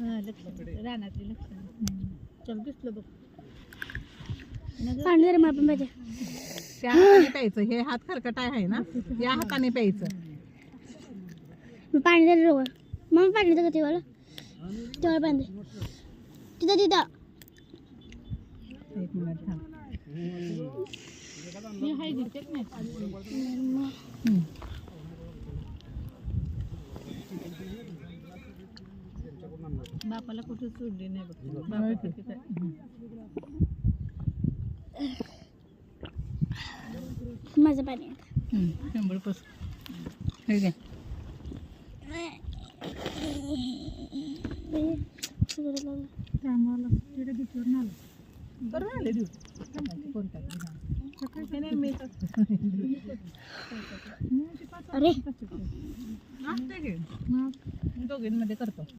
रानातली लक्षण चल दिसलं बघ पाणी मला पण पाहिजे. त्या हाताने प्यायचं. हे हात खरकट आहे ना, या हाताने प्यायचं. पाणी दे रोग मग पाणी दे तेव्हा तेव्हा पाणी दे तिथं तिथं. एक मिनिट थांब. हे हाय घेतेच नाही. बापाला कुठे सोडली नाही बघ. माझं पाणी शंभर पस हे घे. कामाला तिकडे दिसलं ना बरं आले दिवस